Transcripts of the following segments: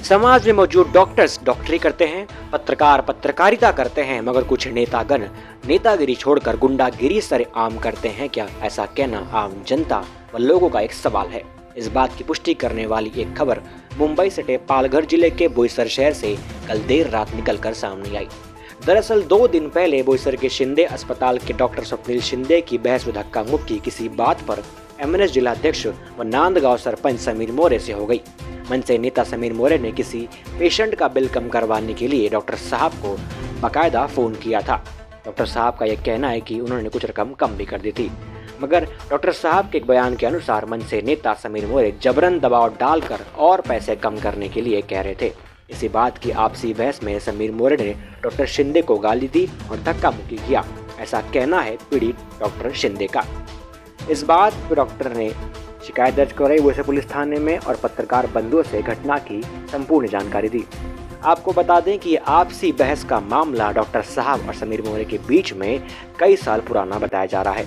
समाज में मौजूद डॉक्टर्स डॉक्टरी करते हैं, पत्रकार पत्रकारिता करते हैं, मगर कुछ नेतागण नेतागिरी छोड़कर गुंडागिरी सरेआम करते हैं क्या? ऐसा कहना आम जनता व लोगों का एक सवाल है। इस बात की पुष्टि करने वाली एक खबर मुंबई सटे पालघर जिले के बोईसर शहर से कल देर रात निकलकर सामने आई। दरअसल 2 दिन पहले बोईसर के शिंदे अस्पताल के डॉक्टर स्वप्निल शिंदे की बहस व धक्का मुक्की किसी बात पर एमएनएस जिलाध्यक्ष व नांदगांव सरपंच समीर मोरे से हो गई। मनसे नेता समीर मोरे ने किसी पेशेंट का बिल कम करवाने के लिए डॉक्टर साहब को बाकायदा फोन किया था। डॉक्टर साहब का यह कहना है कि उन्होंने कुछ रकम कम भी कर दी थी, मगर डॉक्टर साहब के एक बयान के अनुसार मनसे नेता समीर मोरे जबरन दबाव डालकर और पैसे कम करने के लिए कह रहे थे। इसी बात की आपसी बहस में समीर मोरे ने डॉक्टर शिंदे को गाली दी और धक्का मुक्की किया, ऐसा कहना है पीड़ित डॉक्टर शिंदे का। इस बात पर डॉक्टर ने शिकायत दर्ज कराई बोईसर पुलिस थाने में और पत्रकार बंधुओं से घटना की संपूर्ण जानकारी दी। आपको बता दें कि आपसी बहस का मामला डॉक्टर साहब और समीर मोरे के बीच में कई साल पुराना बताया जा रहा है।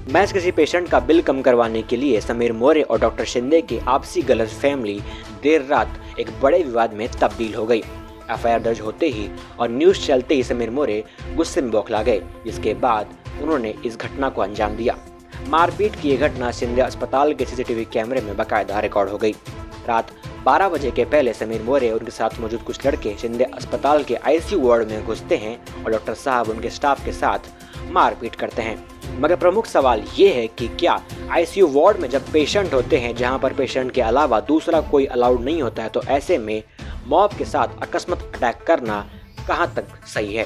महज किसी पेशेंट का बिल कम करवाने के लिए समीर मोरे और डॉक्टर शिंदे की आपसी गलतफहमी देर रात एक बड़े विवाद में तब्दील हो गई। एफआईआर दर्ज होते ही और न्यूज चलते ही समीर मोरे गुस्से में बौखला गए, जिसके बाद उन्होंने इस घटना को अंजाम दिया। मारपीट की यह घटना शिंदे अस्पताल के सीसीटीवी कैमरे में बाकायदा रिकॉर्ड हो गई। रात 12 बजे के पहले समीर मोरे और उनके साथ मौजूद कुछ लड़के शिंदे अस्पताल के आईसीयू वार्ड में घुसते हैं और डॉक्टर साहब उनके स्टाफ के साथ मारपीट करते हैं। मगर प्रमुख सवाल ये है कि क्या आईसीयू वार्ड में जब पेशेंट होते हैं, जहां पर पेशेंट के अलावा दूसरा कोई अलाउड नहीं होता है, तो ऐसे में मॉब के साथ अकस्मात अटैक करना कहां तक सही है?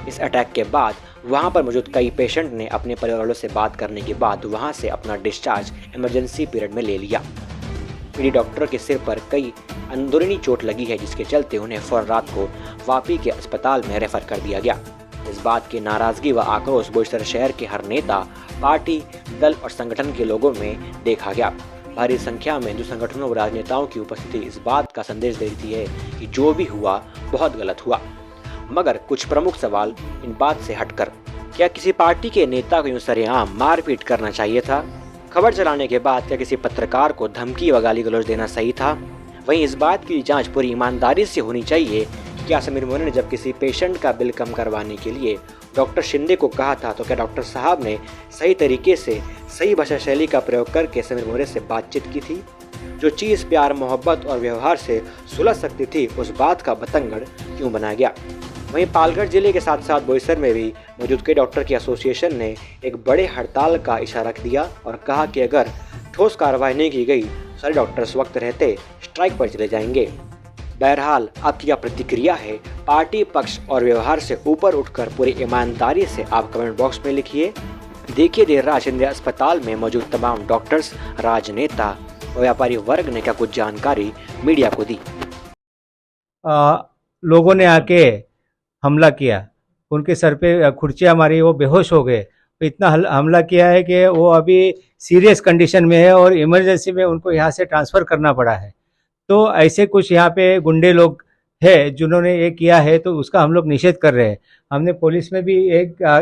इस अटैक के बाद वहां पर मौजूद कई पेशेंट ने अपने परिवार वालों से बात करने के बाद वहां से अपना डिस्चार्ज इमरजेंसी पीरियड में ले लिया। पीड़ित डॉक्टर के सिर पर कई अंदरूनी चोट लगी है, जिसके चलते उन्हें फौरन रात को वापी के अस्पताल में रेफर कर दिया गया। इस बात की नाराजगी व आक्रोश बोईसर शहर के हर नेता, पार्टी, दल और संगठन के लोगों में देखा गया। भारी संख्या में हिंदू संगठनों व राजनेताओं की उपस्थिति इस बात का संदेश देती है कि जो भी हुआ बहुत गलत हुआ। मगर कुछ प्रमुख सवाल इन बात से हटकर, क्या किसी पार्टी के नेता को यूं सरेआम मारपीट करना चाहिए था? खबर चलाने के बाद क्या किसी पत्रकार को धमकी व गाली गलौज देना सही था? वहीं इस बात की जांच पूरी ईमानदारी से होनी चाहिए कि क्या समीर मोरे ने जब किसी पेशेंट का बिल कम करवाने के लिए डॉक्टर शिंदे को कहा था, तो क्या डॉक्टर साहब ने सही तरीके से सही भाषा शैली का प्रयोग करके समीर मोरे से बातचीत की थी? जो चीज़ प्यार, मोहब्बत और व्यवहार से सुलझ सकती थी, उस बात का बतंगड़ क्यों बनाया गया? वहीं पालघर जिले के साथ साथ बोईसर में भी मौजूद कई डॉक्टर की एसोसिएशन ने एक बड़े हड़ताल का इशारा दिया और कहा कि अगर ठोस कार्रवाई नहीं की गई, सारे डॉक्टर्स वक्त रहते स्ट्राइक पर चले जाएंगे। बहरहाल आपकी क्या प्रतिक्रिया है? पार्टी, पक्ष और व्यवहार से ऊपर उठकर पूरी ईमानदारी से आप कमेंट बॉक्स में लिखिए। देखिए देर रात शिंदे अस्पताल में मौजूद तमाम डॉक्टर्स, राजनेता और व्यापारी वर्ग ने क्या कुछ जानकारी मीडिया को दी। लोगों ने आके हमला किया, उनके सर पे खुर्चियाँ मारी, वो बेहोश हो गए। तो इतना हमला किया है कि वो अभी सीरियस कंडीशन में है और इमरजेंसी में उनको यहाँ से ट्रांसफ़र करना पड़ा है। तो ऐसे कुछ यहाँ पे गुंडे लोग हैं जिन्होंने ये किया है, तो उसका हम लोग निषेध कर रहे हैं। हमने पुलिस में भी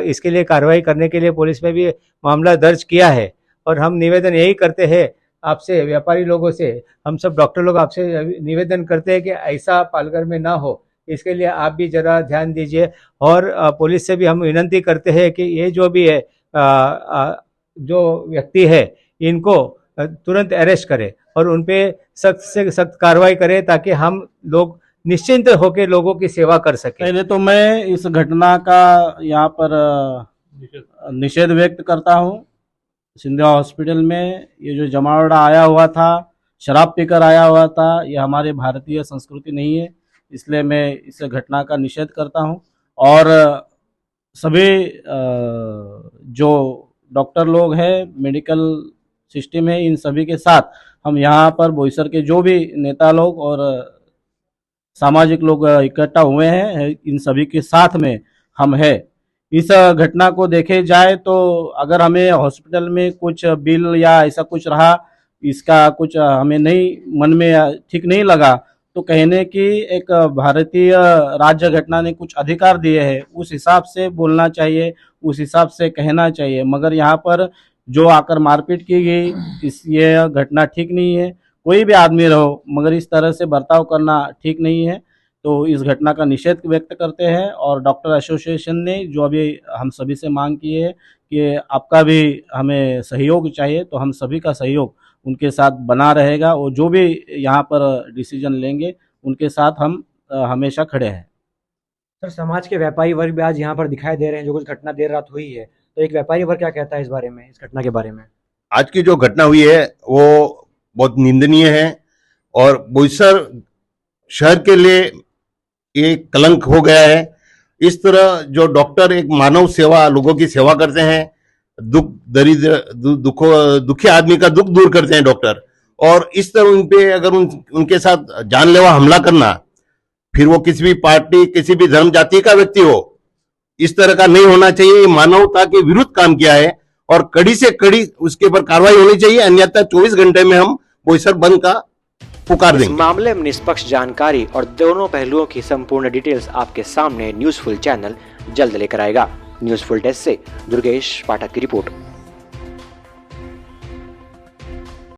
इसके लिए कार्रवाई करने के लिए पुलिस में भी मामला दर्ज किया है और हम निवेदन यही करते हैं आपसे, व्यापारी लोगों से, हम सब डॉक्टर लोग आपसे निवेदन करते हैं कि ऐसा पालघर में ना हो, इसके लिए आप भी ज़रा ध्यान दीजिए। और पुलिस से भी हम विनती करते हैं कि ये जो भी है जो व्यक्ति है, इनको तुरंत अरेस्ट करे और उन पे सख्त से सख्त कार्रवाई करे, ताकि हम लोग निश्चिंत होकर लोगों की सेवा कर सकें। पहले तो मैं इस घटना का यहाँ पर निषेध व्यक्त करता हूँ। शिंदे हॉस्पिटल में ये जो जमावड़ा आया हुआ था, शराब पीकर आया हुआ था, ये हमारे भारतीय संस्कृति नहीं है, इसलिए मैं इस घटना का निषेध करता हूं। और सभी जो डॉक्टर लोग हैं, मेडिकल सिस्टम है, इन सभी के साथ हम यहाँ पर बोईसर के जो भी नेता लोग और सामाजिक लोग इकट्ठा हुए हैं, इन सभी के साथ में हम हैं। इस घटना को देखे जाए तो अगर हमें हॉस्पिटल में कुछ बिल या ऐसा कुछ रहा, इसका कुछ हमें नहीं मन में ठीक नहीं लगा, तो कहने की एक भारतीय राज्य घटना ने कुछ अधिकार दिए हैं, उस हिसाब से बोलना चाहिए, उस हिसाब से कहना चाहिए। मगर यहाँ पर जो आकर मारपीट की गई, ये घटना ठीक नहीं है। कोई भी आदमी रहो, मगर इस तरह से बर्ताव करना ठीक नहीं है। तो इस घटना का निषेध व्यक्त करते हैं और डॉक्टर एसोसिएशन ने जो अभी हम सभी से मांग की है कि आपका भी हमें सहयोग चाहिए, तो हम सभी का सहयोग उनके साथ बना रहेगा और जो भी यहाँ पर डिसीजन लेंगे उनके साथ हम हमेशा खड़े हैं। सर, समाज के व्यापारी वर्ग भी आज यहाँ पर दिखाई दे रहे हैं, जो कुछ घटना देर रात हुई है, तो एक व्यापारी वर्ग क्या कहता है इस बारे में, इस घटना के बारे में? आज की जो घटना हुई है वो बहुत निंदनीय है और बोईसर शहर के लिए एक कलंक हो गया है। इस तरह जो डॉक्टर एक मानव सेवा, लोगों की सेवा करते हैं, दुखी आदमी का दुख दूर करते हैं डॉक्टर, और इस तरह उन पे अगर उनके साथ जानलेवा हमला करना, फिर वो किसी भी पार्टी, किसी भी धर्म जाति का व्यक्ति हो, इस तरह का नहीं होना चाहिए। मानवता के विरुद्ध काम किया है और कड़ी से कड़ी उसके ऊपर कार्रवाई होनी चाहिए, अन्यथा 24 घंटे में हम बोईसर बंद का पुकार इस देंगे। मामले में निष्पक्ष जानकारी और दोनों पहलुओं की संपूर्ण डिटेल्स आपके सामने न्यूज़फुल चैनल जल्द लेकर आएगा। न्यूज़फुल डेस्क से दुर्गेश पाठक की रिपोर्ट।